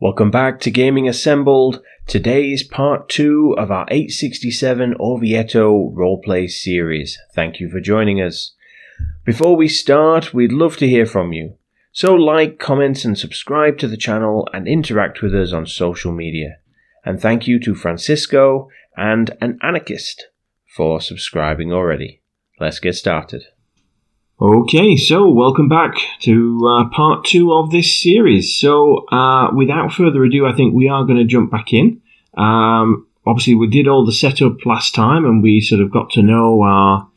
Welcome back to Gaming Assembled. Today's part 2 of our 867 Orvieto roleplay series. Thank you for joining us. Before we start, we'd love to hear from you. So like, comment and subscribe to the channel and interact with us on social media. And thank you to Francisco and an anarchist for subscribing already. Let's get started. Okay, so welcome back to part 2 of this series. So without further ado, I think we are going to jump back in. Obviously, we did all the setup last time and we sort of got to know our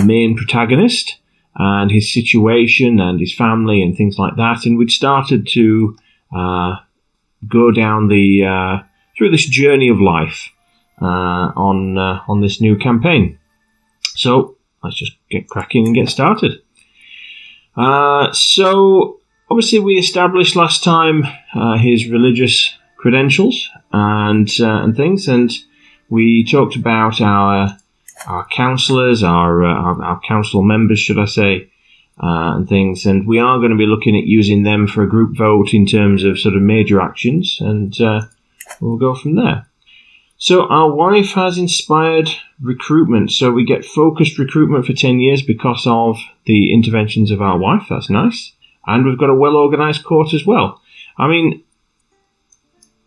main protagonist and his situation and his family and things like that. And we'd started to go down through this journey of life on this new campaign. So let's just get cracking and get started. So, obviously we established last time his religious credentials and things, and we talked about our councillors, our council members, should I say, and things, and we are going to be looking at using them for a group vote in terms of sort of major actions, and we'll go from there. So our wife has inspired recruitment. So we get focused recruitment for 10 years because of the interventions of our wife. That's nice. And we've got a well-organised court as well. I mean,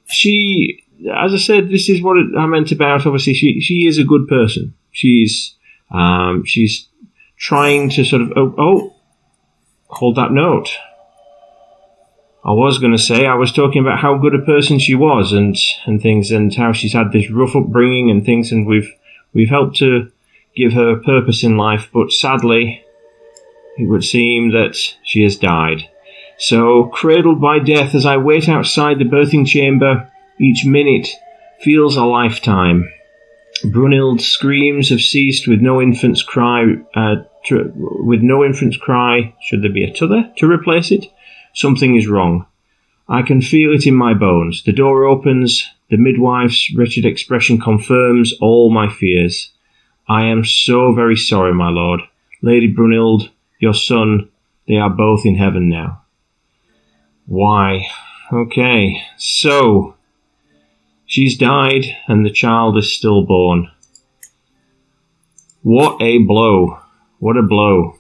she, as I said, this is what I meant about, obviously, she is a good person. She's trying to sort of, hold that note. I was going to say, I was talking about how good a person she was and things, and how she's had this rough upbringing and things, and we've helped to give her a purpose in life, but sadly, it would seem that she has died. So, cradled by death as I wait outside the birthing chamber, each minute feels a lifetime. Brunhild's screams have ceased with no infant's cry, should there be a t'other to replace it? Something is wrong. I can feel it in my bones. The door opens. The midwife's wretched expression confirms all my fears. I am so very sorry, my lord. Lady Brunhild, your son, they are both in heaven now. Why? Okay, so she's died and the child is stillborn. What a blow. What a blow.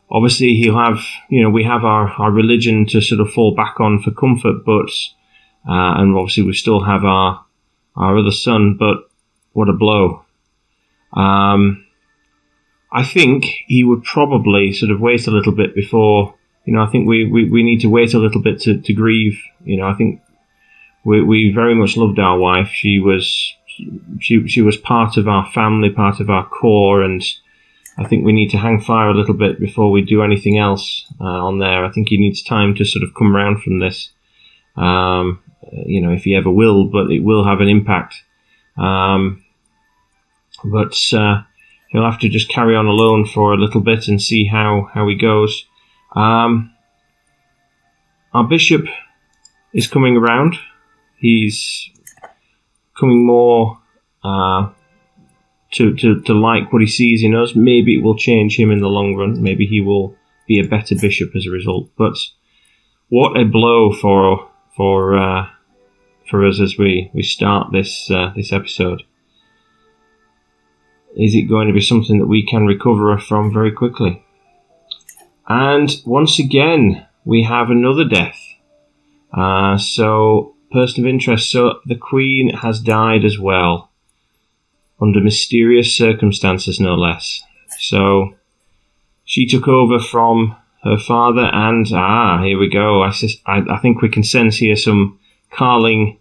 Obviously, he'll have, we have our religion to sort of fall back on for comfort, but, and obviously we still have our other son, but what a blow. I think he would probably sort of wait a little bit before, I think we need to wait a little bit to grieve. I think we very much loved our wife. She was part of our family, part of our core, and I think we need to hang fire a little bit before we do anything else on there. I think he needs time to sort of come around from this, if he ever will, but it will have an impact. But he'll have to just carry on alone for a little bit and see how he goes. Our bishop is coming around. He's coming more to like what he sees in us. Maybe it will change him in the long run. Maybe he will be a better bishop as a result. But what a blow for us as we start this episode. Is it going to be something that we can recover from very quickly? And once again, we have another death. So, person of interest. So the Queen has died as well, under mysterious circumstances, no less. So she took over from her father, and here we go. I think we can sense here some Carling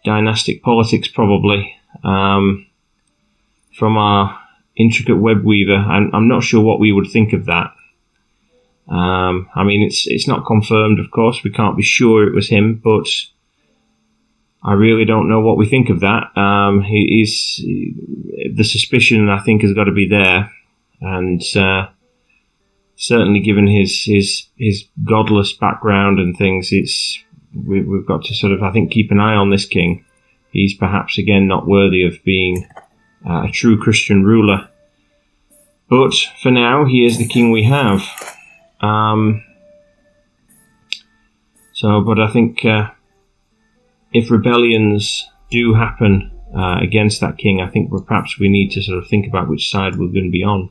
dynastic politics, probably, from our intricate web weaver. I'm not sure what we would think of that. It's not confirmed, of course. We can't be sure it was him, but I really don't know what we think of that. The suspicion, I think, has got to be there, and certainly given his godless background and things, we've got to sort of, I think, keep an eye on this king. He's perhaps again not worthy of being a true Christian ruler, but for now he is the king we have. So So, but I think if rebellions do happen against that king, I think perhaps we need to sort of think about which side we're going to be on.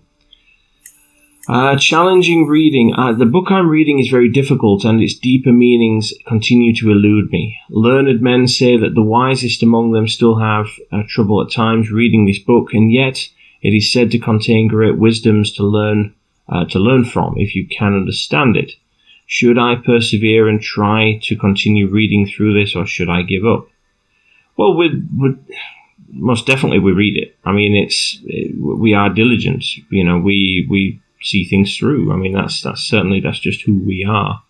Challenging reading. The book I'm reading is very difficult, and its deeper meanings continue to elude me. Learned men say that the wisest among them still have trouble at times reading this book, and yet it is said to contain great wisdoms to learn from, if you can understand it. Should I persevere and try to continue reading through this, or should I give up? Well, most definitely we read it. I mean, we are diligent. We see things through. I mean, that's just who we are.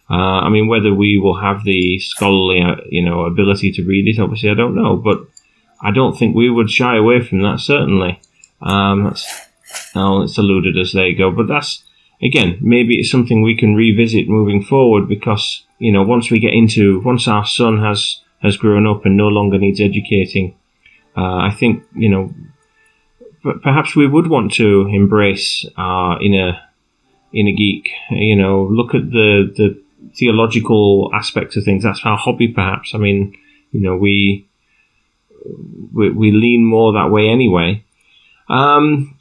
I mean, whether we will have the scholarly, ability to read it, obviously, I don't know. But I don't think we would shy away from that. Certainly, it's eluded us. There you go. But that's, again, maybe it's something we can revisit moving forward, because once our son has grown up and no longer needs educating, I think perhaps we would want to embrace our inner geek. Look at the theological aspects of things. That's our hobby, perhaps. I mean, we lean more that way anyway.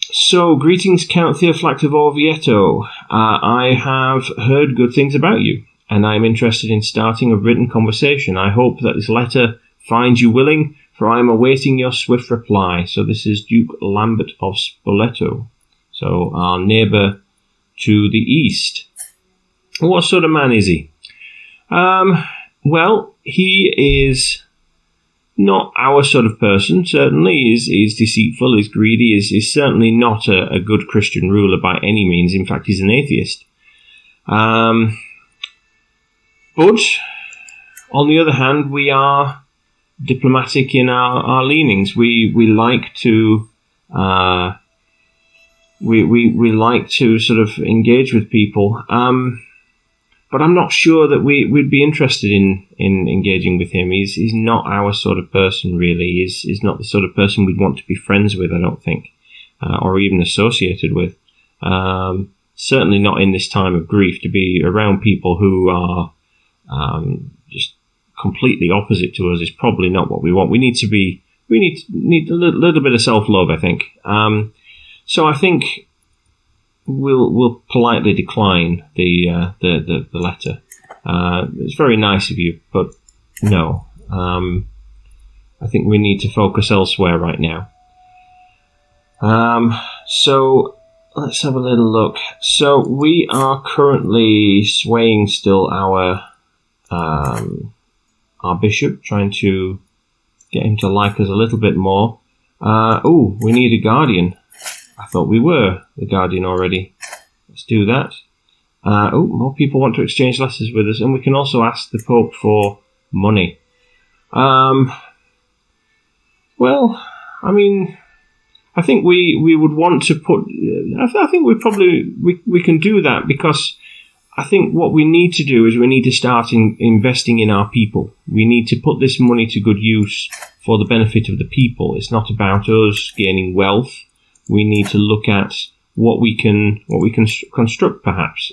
So, greetings, Count Theophylact of Orvieto. I have heard good things about you, and I am interested in starting a written conversation. I hope that this letter finds you willing, for I am awaiting your swift reply. So this is Duke Lambert of Spoleto, so our neighbour to the east. What sort of man is he? Well, he is not our sort of person. Certainly, he's deceitful, he's greedy, is certainly not a good Christian ruler by any means. In fact, he's an atheist. But on the other hand, we are diplomatic in our leanings. We like to we like to sort of engage with people. But I'm not sure that we'd be interested in engaging with him. He's not our sort of person, really. He's not the sort of person we'd want to be friends with, I don't think, or even associated with. Certainly not in this time of grief, to be around people who are just completely opposite to us is probably not what we want. We need a little bit of self-love, I think. So I think we'll politely decline the letter. It's very nice of you, but no. I think we need to focus elsewhere right now. So let's have a little look. So we are currently swaying still our bishop, trying to get him to like us a little bit more. We need a guardian. I thought we were the guardian already. Let's do that. More people want to exchange letters with us, and we can also ask the Pope for money. Well, I mean, I think we would want to put. I think we can do that, because I think what we need to do is we need to start investing in our people. We need to put this money to good use for the benefit of the people. It's not about us gaining wealth. We need to look at what we can construct, perhaps.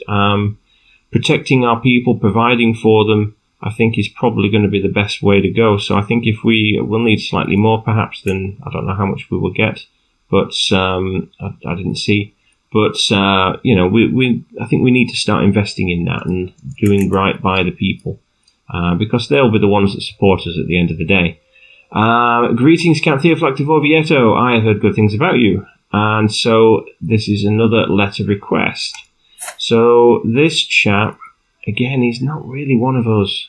Protecting our people, providing for them, I think is probably going to be the best way to go. So I think if we'll need slightly more, perhaps, than, I don't know how much we will get, but I didn't see. But I think we need to start investing in that and doing right by the people, because they'll be the ones that support us at the end of the day. Greetings, Count Theophylact of Orvieto. I have heard good things about you. And so this is another letter request. So this chap, again, he's not really one of us.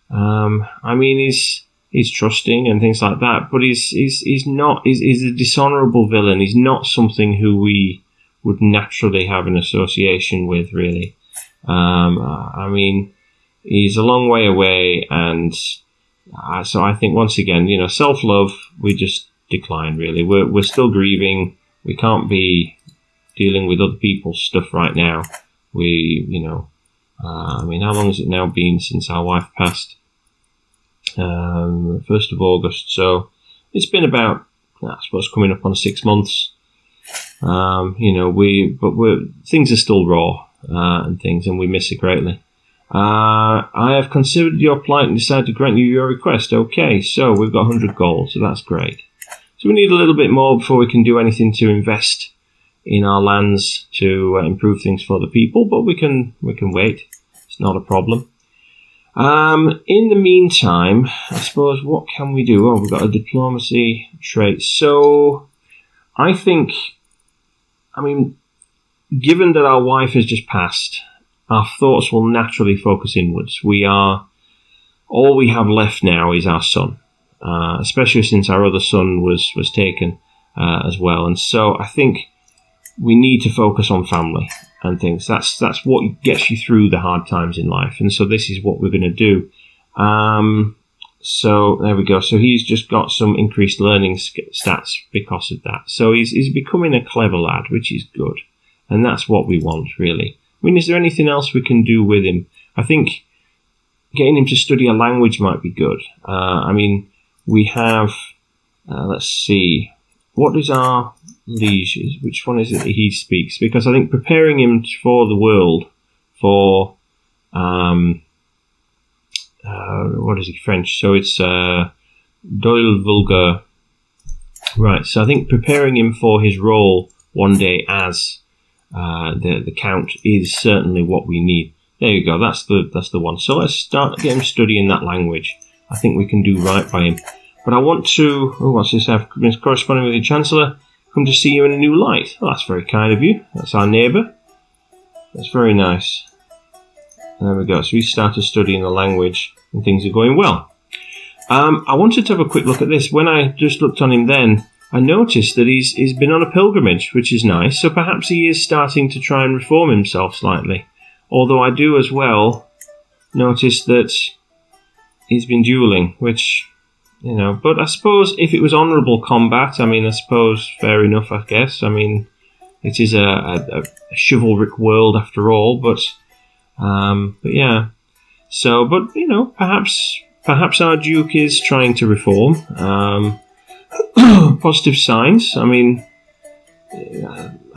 I mean, he's trusting and things like that, but he's a dishonourable villain. He's not something who we would naturally have an association with, really. I mean, he's a long way away, and so I think, once again, self-love, we just decline, really. We're still grieving. We can't be dealing with other people's stuff right now. I mean, how long has it now been since our wife passed? 1st of August. So it's been about, I suppose, coming up on 6 months. Things are still raw and things, and we miss it greatly. I have considered your plight and decided to grant you your request. Okay, so we've got 100 gold, so that's great. So we need a little bit more before we can do anything to invest in our lands to improve things for the people, but we can wait. It's not a problem. In the meantime, I suppose, what can we do? Oh, we've got a diplomacy trait. So I think, given that our wife has just passed, our thoughts will naturally focus inwards. All we have left now is our son, especially since our other son was taken as well. And so I think we need to focus on family and things. That's what gets you through the hard times in life. And so this is what we're going to do. So there we go. So he's just got some increased learning stats because of that. So he's becoming a clever lad, which is good. And that's what we want, really. Is there anything else we can do with him? I think getting him to study a language might be good. We have, let's see, what is our liege? Which one is it that he speaks? Because I think preparing him for the world, for, what is he, French? So it's Doyle Vulgar. Right, so I think preparing him for his role one day as the Count is certainly what we need. There you go, that's the one. So let's start getting him studying that language. I think we can do right by him. But I want to, what's this? I've been corresponding with the Chancellor. Come to see you in a new light. Oh, that's very kind of you. That's our neighbour. That's very nice. There we go. So we started studying the language and things are going well. I wanted to have a quick look at this. When I just looked on him then, I noticed that he's been on a pilgrimage, which is nice. So perhaps he is starting to try and reform himself slightly. Although I do as well notice that he's been duelling, which, but I suppose if it was honourable combat, I suppose fair enough, I guess. It is a chivalric world after all, but yeah. So, but, perhaps our Duke is trying to reform. Positive signs. I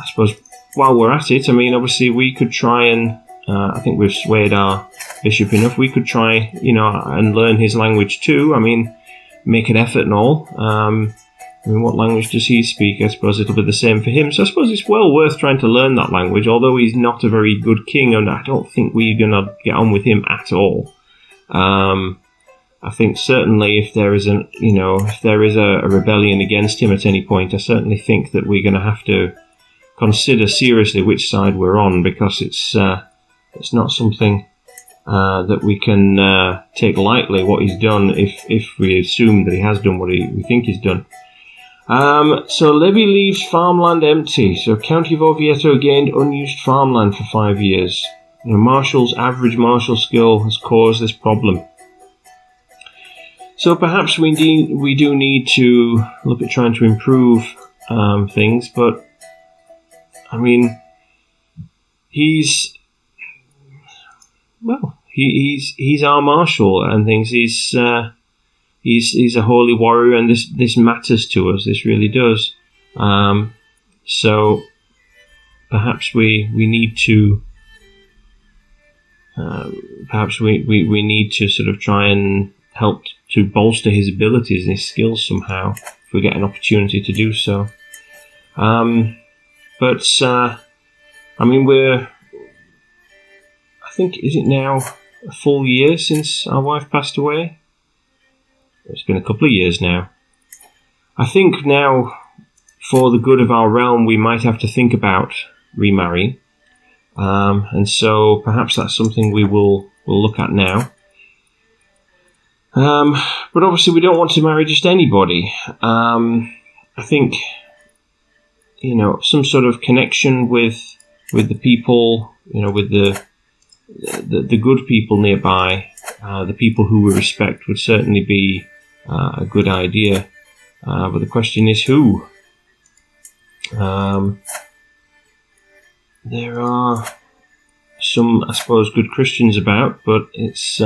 suppose while we're at it, obviously we could try and, I think we've swayed our bishop enough, we could try, and learn his language too. Make an effort and all. What language does he speak? I suppose it'll be the same for him. So I suppose it's well worth trying to learn that language, although he's not a very good king, and I don't think we're going to get on with him at all. I think certainly if there is a rebellion against him at any point, I certainly think that we're going to have to consider seriously which side we're on, because it's not something that we can take lightly what he's done if we assume that he has done what we think he's done. So levy leaves farmland empty. So County of Orvieto gained unused farmland for 5 years. Marshal's average martial skill has caused this problem. So perhaps we do need to look at trying to improve things, but he's our marshal and things. He's a holy warrior, and this matters to us. This really does. So perhaps we need to we need to sort of try and help to bolster his abilities and his skills somehow if we get an opportunity to do so. I think, is it now a full year since our wife passed away? It's been a couple of years now. I think now, for the good of our realm, we might have to think about remarrying. And so perhaps that's something we'll look at now. But obviously we don't want to marry just anybody. I think, some sort of connection with the people, with the good people nearby, the people who we respect would certainly be a good idea. But the question is who? There are some, I suppose, good Christians about, but it's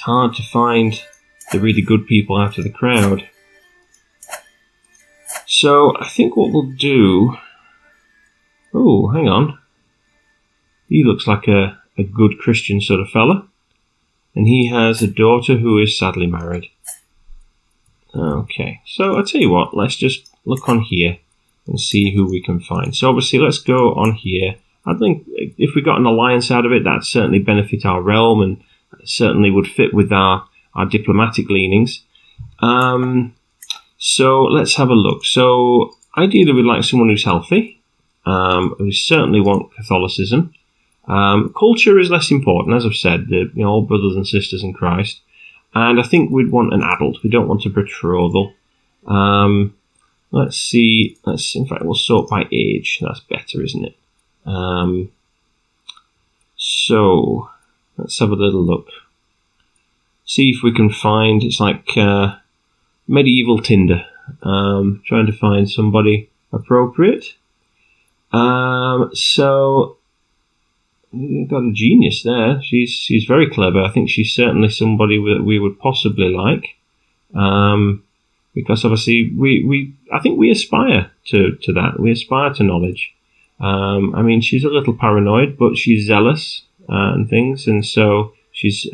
hard to find the really good people out of the crowd. So I think what we'll do... Oh, hang on. He looks like a a good Christian sort of fella. And he has a daughter who is sadly married. Okay, so I'll tell you what, let's just look on here and see who we can find. So obviously, let's go on here. I think if we got an alliance out of it, that'd certainly benefit our realm and certainly would fit with our diplomatic leanings. So let's have a look. So ideally, we'd like someone who's healthy. We certainly want Catholicism. Culture is less important, as I've said. All brothers and sisters in Christ. And I think we'd want an adult. We don't want a betrothal. Let's see. In fact, we'll sort by age. That's better, isn't it? So let's have a little look. See if we can find. It's like medieval Tinder. Trying to find somebody appropriate. So you've got a genius there. She's very clever. I think she's certainly somebody that we would possibly like, because obviously I think we aspire to that. We aspire to knowledge. I mean, she's a little paranoid, but she's zealous and things, and so she's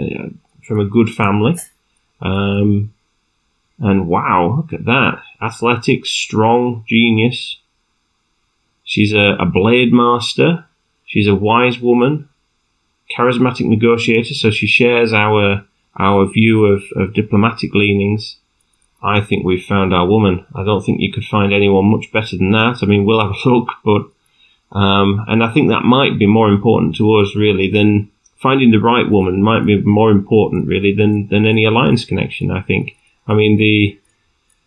from a good family. And wow, look at that! Athletic, strong, genius. She's a blade master. She's a wise woman, charismatic negotiator, so she shares our view of diplomatic leanings. I think we've found our woman. I don't think you could find anyone much better than that. I mean, we'll have a look, but and I think that might be more important to us, really, than finding the right woman. Might be more important, really, than any alliance connection, I think. I mean,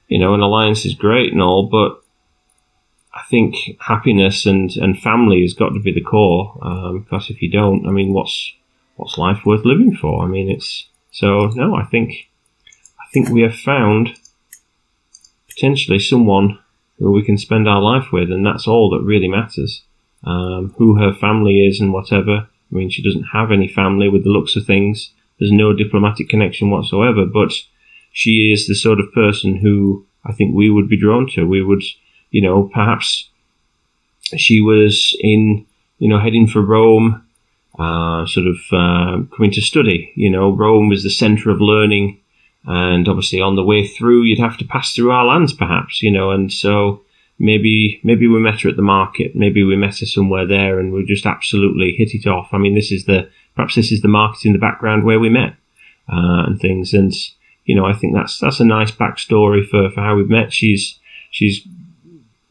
an alliance is great and all, but I think happiness and family has got to be the core, because if you don't, I mean, what's life worth living for? I mean, I think we have found potentially someone who we can spend our life with, and that's all that really matters. Who her family is and whatever. I mean, she doesn't have any family with the looks of things. There's no diplomatic connection whatsoever, but she is the sort of person who I think we would be drawn to. We would, perhaps she was heading for Rome, coming to study. Rome was the centre of learning, and obviously on the way through, you'd have to pass through our lands, perhaps, and so maybe we met her at the market, maybe we met her somewhere there, and we just absolutely hit it off. I mean, this is the market in the background where we met, and things, and I think that's a nice backstory for how we've met. She's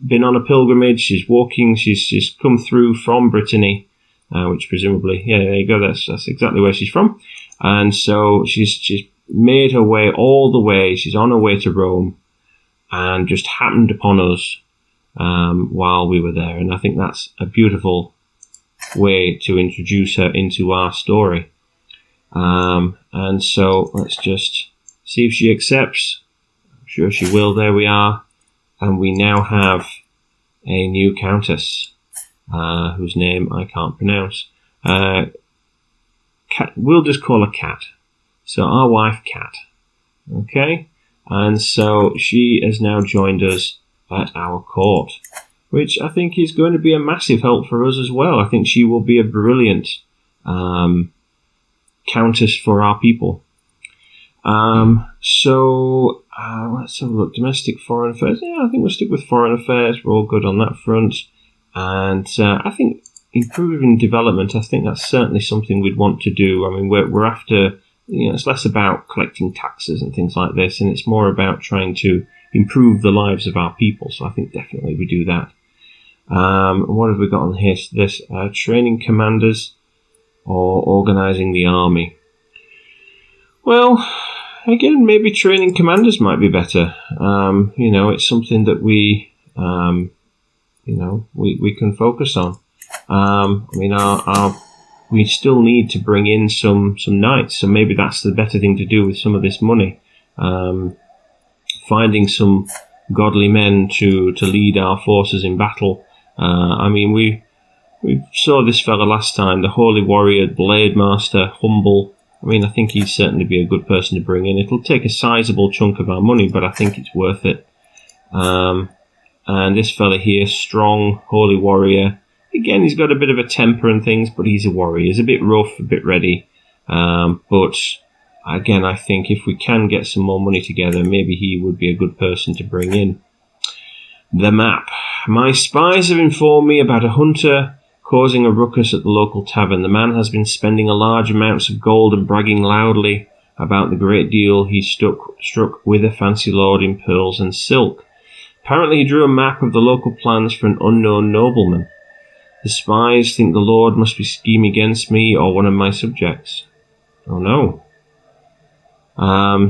been on a pilgrimage. She's walking. She's come through from Brittany, which presumably, there you go. That's exactly where she's from, and so she's made her way all the way. She's on her way to Rome, and just happened upon us while we were there. And I think that's a beautiful way to introduce her into our story. And so let's just see if she accepts. I'm sure she will. There we are. And we now have a new countess, whose name I can't pronounce. We'll just call her Kat. So our wife, Kat. Okay? And so she has now joined us at our court, which I think is going to be a massive help for us as well. I think she will be a brilliant countess for our people. So let's have a look. Domestic, foreign affairs. Yeah, I think we'll stick with foreign affairs. We're all good on that front. And I think improving development, I think that's certainly something we'd want to do. I mean, we're after, it's less about collecting taxes and things like this, and it's more about trying to improve the lives of our people. So I think definitely we do that. What have we got on here? This training commanders or organising the army. Well, again, maybe training commanders might be better. It's something that we can focus on. We still need to bring in some knights, so maybe that's the better thing to do with some of this money. Finding some godly men to lead our forces in battle. We saw this fella last time, the Holy Warrior, Blade Master, humble. I think he'd certainly be a good person to bring in. It'll take a sizable chunk of our money, but I think it's worth it. And this fella here, strong, Holy Warrior, again, he's got a bit of a temper and things, but he's a warrior. He's a bit rough, a bit ready. But again, I think if we can get some more money together, maybe he would be a good person to bring in. The map. My spies have informed me about a hunter causing a ruckus at the local tavern. The man has been spending a large amounts of gold and bragging loudly about the great deal he struck with a fancy lord in pearls and silk. Apparently he drew a map of the local plans for an unknown nobleman. The spies think the lord must be scheming against me or one of my subjects. Oh no.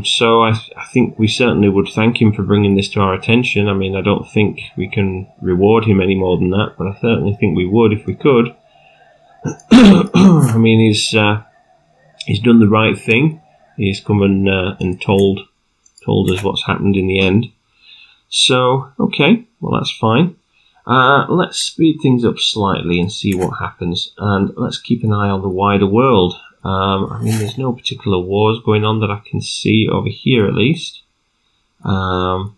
So I think we certainly would thank him for bringing this to our attention. I mean, I don't think we can reward him any more than that, but I certainly think we would if we could. I mean, he's done the right thing. He's come and told us what's happened in the end. So, okay, well that's fine. Let's speed things up slightly and see what happens, and let's keep an eye on the wider world. I mean, there's no particular wars going on that I can see over here, at least. So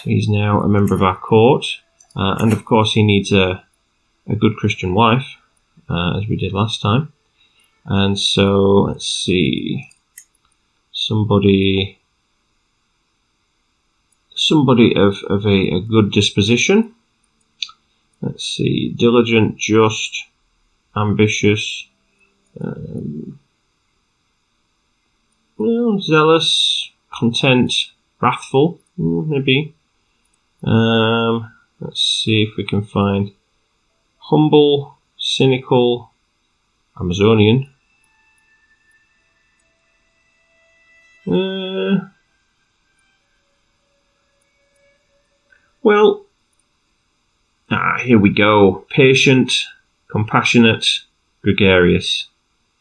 he's now a member of our court, and of course he needs a good Christian wife, as we did last time. And so, let's see, somebody of a good disposition. Let's see, diligent, just, ambitious, zealous, content, wrathful, maybe. Let's see if we can find humble, cynical, Amazonian. Well, here we go. Patient, compassionate, gregarious.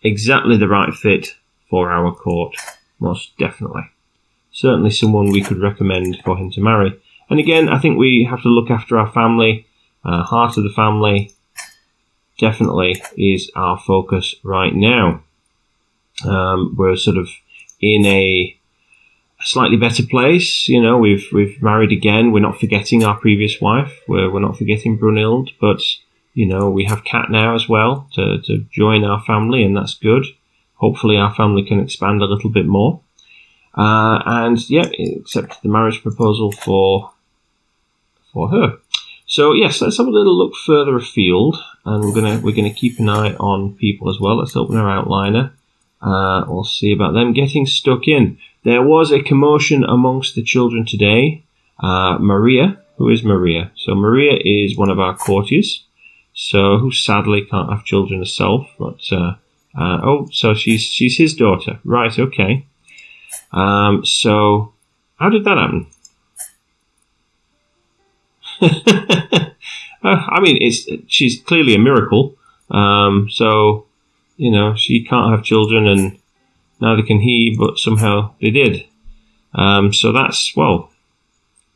Exactly the right fit for our court, most definitely. Certainly someone we could recommend for him to marry. And again, I think we have to look after our family. Heart of the family definitely is our focus right now. We're sort of in a slightly better place. You know, we've married again. We're not forgetting our previous wife. We're not forgetting Brunhild, but you know, we have Kat now as well to join our family, and that's good. Hopefully our family can expand a little bit more. And yeah, accept the marriage proposal for her. So yes, let's have a little look further afield, and we're gonna keep an eye on people as well. Let's open our outliner. We'll see about them getting stuck in. There was a commotion amongst the children today. Maria, who is Maria? So Maria is one of our courtiers, so who sadly can't have children herself. But so she's his daughter, right? Okay. So how did that happen? I mean, she's clearly a miracle. So you know, she can't have children, and neither can he, but somehow they did. So that's, well,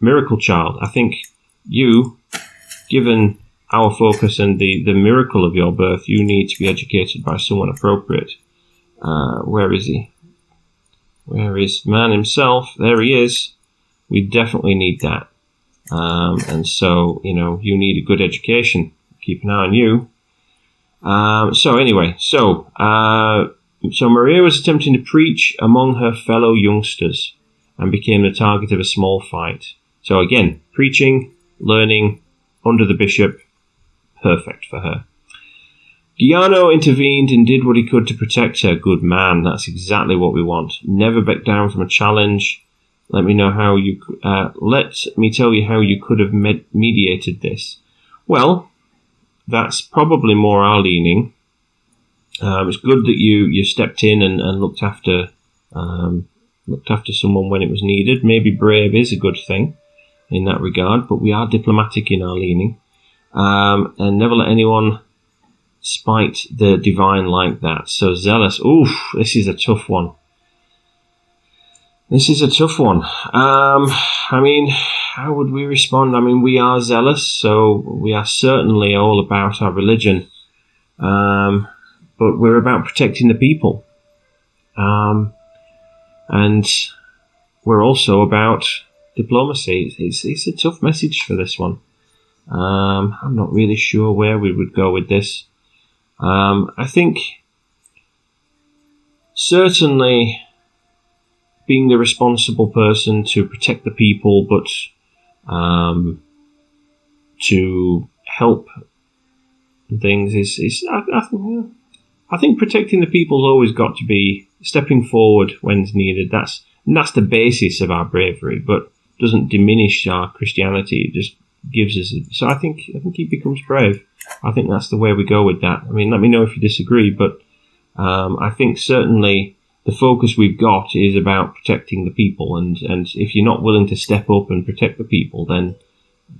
miracle child. I think you, given our focus and the miracle of your birth, you need to be educated by someone appropriate. Where is he? Where is man himself? There he is. We definitely need that. And so, you know, you need a good education. Keep an eye on you. So Maria was attempting to preach among her fellow youngsters and became the target of a small fight. So again, preaching, learning, under the bishop, perfect for her. Giano intervened and did what he could to protect her. Good man, that's exactly what we want. Never back down from a challenge. Let me tell you how you could have mediated this. Well, that's probably more our leaning. It's good that you stepped in and looked after someone when it was needed. Maybe brave is a good thing in that regard, but we are diplomatic in our leaning. And never let anyone spite the divine like that. So zealous. Oof, this is a tough one. I mean, how would we respond? I mean, we are zealous, so we are certainly all about our religion. But we're about protecting the people. And we're also about diplomacy. It's a tough message for this one. I'm not really sure where we would go with this. I think certainly being the responsible person to protect the people, but to help things is I think protecting the people's always got to be stepping forward when it's needed. That's the basis of our bravery, but doesn't diminish our Christianity. It just gives us. So I think he becomes brave. I think that's the way we go with that. I mean, let me know if you disagree, but I think certainly the focus we've got is about protecting the people, and if you're not willing to step up and protect the people, then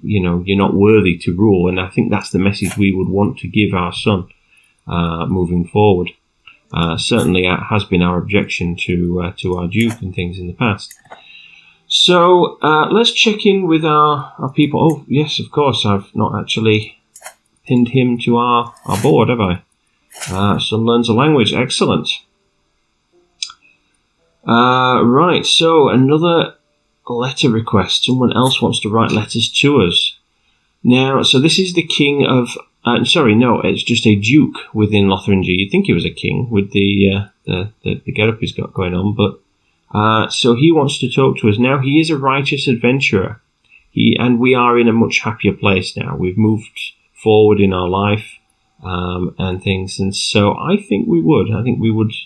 you're not worthy to rule. And I think that's the message we would want to give our son moving forward. Certainly, it has been our objection to our Duke and things in the past. So let's check in with our people. Oh, yes, of course, I've not actually pinned him to our board, have I? Son learns a language. Excellent. Right, so another letter request. Someone else wants to write letters to us. Now, so this is the king of... it's just a duke within Lotharingia. You'd think he was a king with the getup he's got going on, but so he wants to talk to us. Now, he is a righteous adventurer, and we are in a much happier place now. We've moved forward in our life and things, and so I think we'd want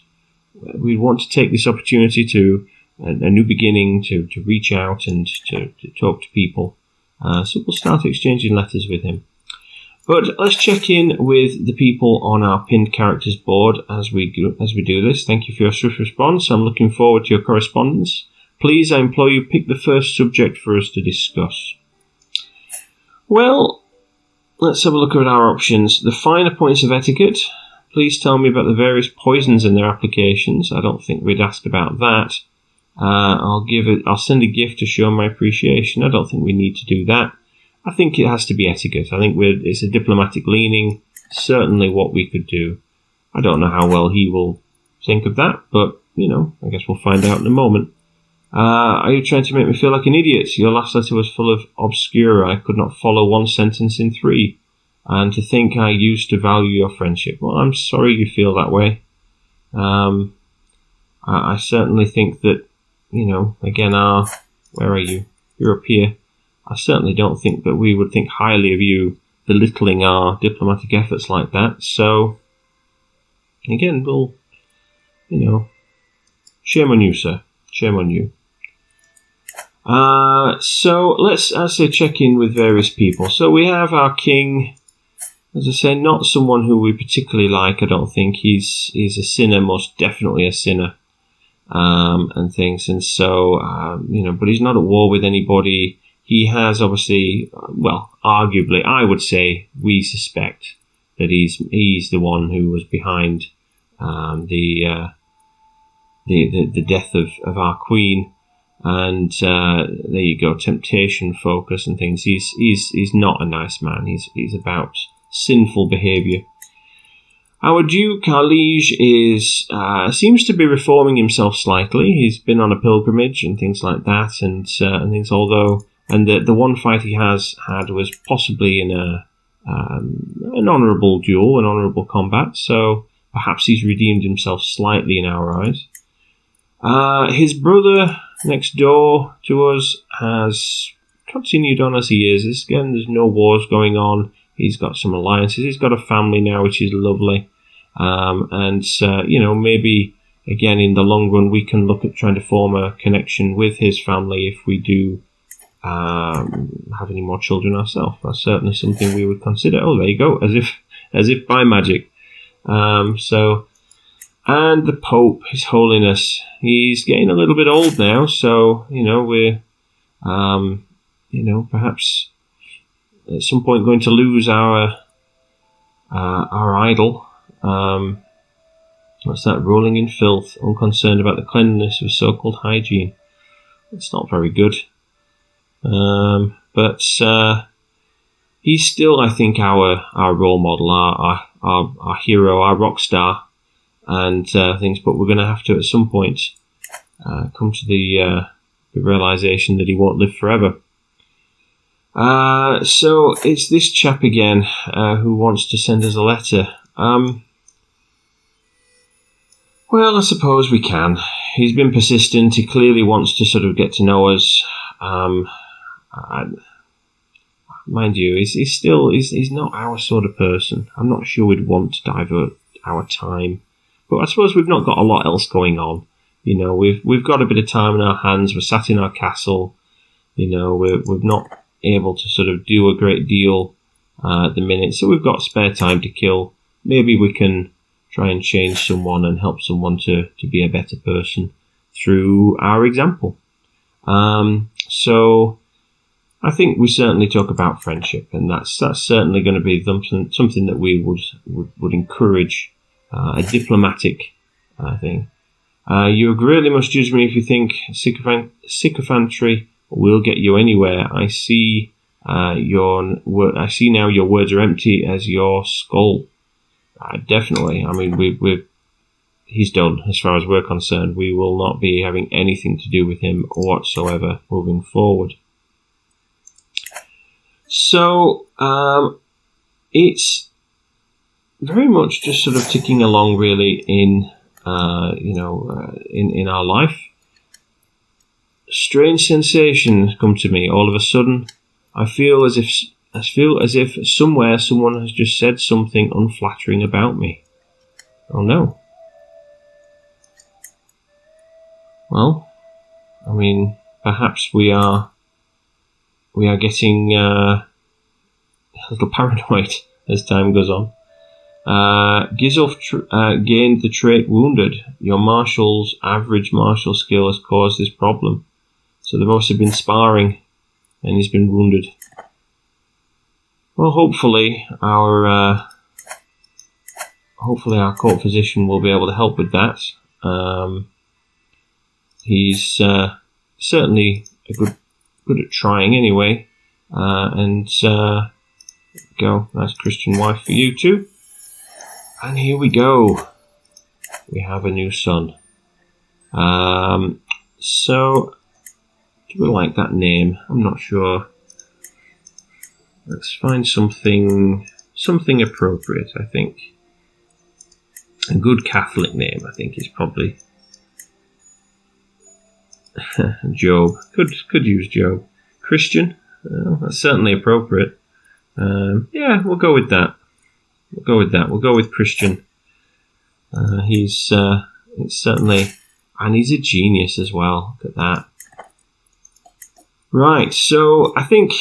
to take this opportunity to a new beginning, to reach out and to talk to people. So we'll start exchanging letters with him. But let's check in with the people on our pinned characters board as we do this. Thank you for your swift response. I'm looking forward to your correspondence. Please, I implore you, pick the first subject for us to discuss. Well, let's have a look at our options. The finer points of etiquette. Please tell me about the various poisons and their applications. I don't think we'd ask about that. I'll send a gift to show my appreciation. I don't think we need to do that. I think it has to be etiquette. I think it's a diplomatic leaning. Certainly what we could do. I don't know how well he will think of that, but, I guess we'll find out in a moment. Are you trying to make me feel like an idiot? Your last letter was full of obscura. I could not follow one sentence in 3. And to think I used to value your friendship. Well, I'm sorry you feel that way. I certainly think that, again, where are you? You're up here. I certainly don't think that we would think highly of you belittling our diplomatic efforts like that. So, again, we'll, shame on you, sir. Shame on you. So let's, as I say, check in with various people. So we have our king, as I say, not someone who we particularly like, I don't think. He's a sinner, most definitely a sinner, and things. And so, but he's not at war with anybody. He has obviously, arguably, I would say, we suspect that he's the one who was behind the death of our queen. And there you go, temptation, focus, and things. He's not a nice man. He's about sinful behaviour. Our Duke, our liege, seems to be reforming himself slightly. He's been on a pilgrimage and things like that, and things. And the one fight he has had was possibly in an honourable duel, an honourable combat. So perhaps he's redeemed himself slightly in our eyes. His brother next door to us has continued on as he is. Again, there's no wars going on. He's got some alliances. He's got a family now, which is lovely. Maybe, again, in the long run, we can look at trying to form a connection with his family if we do have any more children ourselves. That's certainly something we would consider. Oh, there you go, as if by magic. And the Pope, His Holiness, he's getting a little bit old now, so, we're, perhaps at some point going to lose our idol. What's that? Rolling in filth, unconcerned about the cleanliness of so-called hygiene. It's not very good. But he's still, I think, our role model, our hero, our rock star, and things. But we're going to have to, at some point, come to the realization that he won't live forever. So it's this chap again who wants to send us a letter. Well, I suppose we can. He's been persistent. He clearly wants to sort of get to know us. Mind you, he's not our sort of person. I'm not sure we'd want to divert our time. But I suppose we've not got a lot else going on. You know, we've got a bit of time in our hands. We're sat in our castle. You know, we're not able to sort of do a great deal at the minute. So we've got spare time to kill. Maybe we can try and change someone and help someone to be a better person through our example. So I think we certainly talk about friendship, and that's certainly going to be something that we would encourage, a diplomatic thing. You really must judge me if you think sycophantry will get you anywhere. I see now your words are empty as your skull. Definitely. I mean, he's done as far as we're concerned. We will not be having anything to do with him whatsoever moving forward. So it's very much just sort of ticking along, really, in our life. Strange sensations come to me all of a sudden. I feel as if somewhere someone has just said something unflattering about me. Oh no. Well, I mean, perhaps we are getting a little paranoid as time goes on. Gizulf gained the trait wounded. Your marshal's average martial skill has caused this problem. So they must have been sparring and he's been wounded. Well, hopefully our court physician will be able to help with that. He's certainly good at trying anyway. And go, nice Christian wife for you too. And here we go. We have a new son. So do we like that name? I'm not sure. Let's find something appropriate, I think. A good Catholic name, I think, is probably Job. Could use Job. Christian? That's certainly appropriate. Yeah, we'll go with that. We'll go with Christian. It's certainly, and he's a genius as well. Look at that. Right, so I think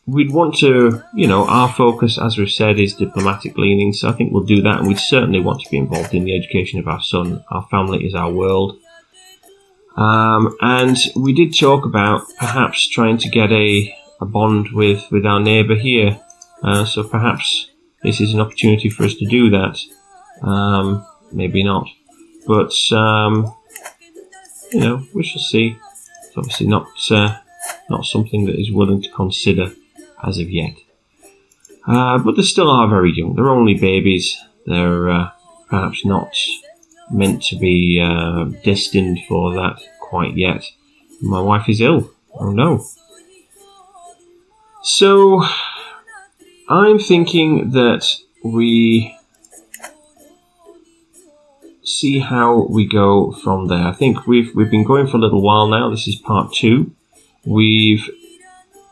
we'd want to, our focus, as we've said, is diplomatic leaning, so I think we'll do that, and we'd certainly want to be involved in the education of our son. Our family is our world. And we did talk about perhaps trying to get a bond with our neighbour here. So perhaps this is an opportunity for us to do that. Maybe not. But, we shall see. It's obviously not something that is willing to consider as of yet. But they still are very young. They're only babies. They're perhaps not meant to be destined for that quite yet. My wife is ill. Oh no. So I'm thinking that we see how we go from there. I think we've been going for a little while now. This is part 2. We've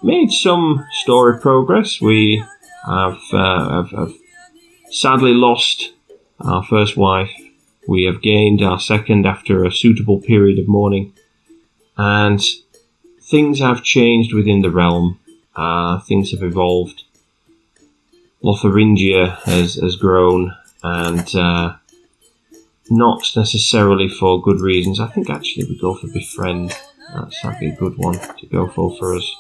made some story progress. We have sadly lost our first wife. We have gained our second after a suitable period of mourning. And things have changed within the realm. Things have evolved. Lotharingia has grown, and not necessarily for good reasons. I think actually we go for befriend. That'd be a good one to go for us.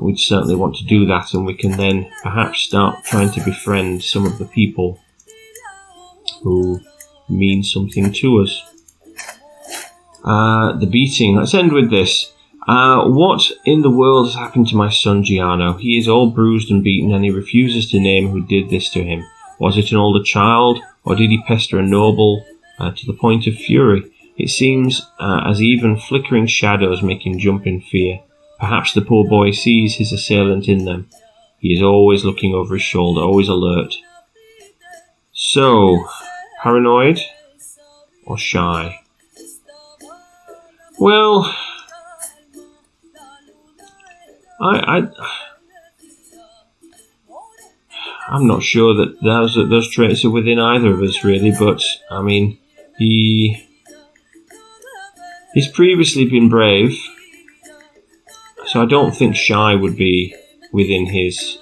We'd certainly want to do that, and we can then perhaps start trying to befriend some of the people who mean something to us. The beating. Let's end with this. What in the world has happened to my son Giano? He is all bruised and beaten, and he refuses to name who did this to him. Was it an older child, or did he pester a noble to the point of fury? It seems as even flickering shadows make him jump in fear. Perhaps the poor boy sees his assailant in them. He is always looking over his shoulder, always alert. So, paranoid or shy? Well, I'm not sure that those traits are within either of us, really, but, I mean, he's previously been brave, so I don't think shy would be within his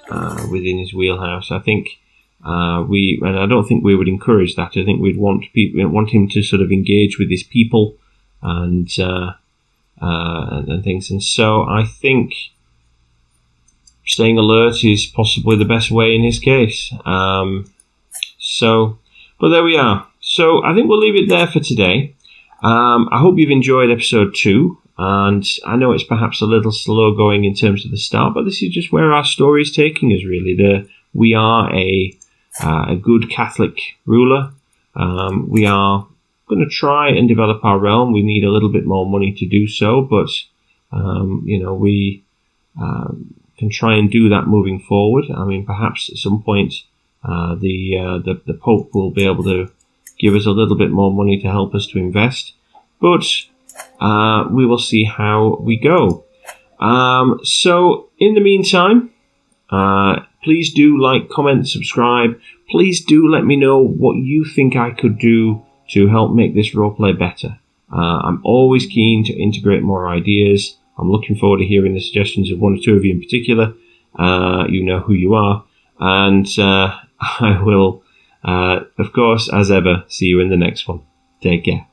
wheelhouse. I think and I don't think we would encourage that. I think we'd want him to sort of engage with his people and things. And so I think staying alert is possibly the best way in his case. But there we are. So I think we'll leave it there for today. I hope you've enjoyed episode 2. And I know it's perhaps a little slow going in terms of the start, but this is just where our story is taking us, really. We are a good Catholic ruler. We are going to try and develop our realm. We need a little bit more money to do so, but we can try and do that moving forward. I mean, perhaps at some point the Pope will be able to give us a little bit more money to help us to invest, but we will see how we go. So in the meantime, please do like, comment, subscribe. Please do let me know what you think I could do to help make this roleplay better. I'm always keen to integrate more ideas. I'm looking forward to hearing the suggestions of one or two of you in particular. You know who you are. And I will, of course, as ever, see you in the next one. Take care.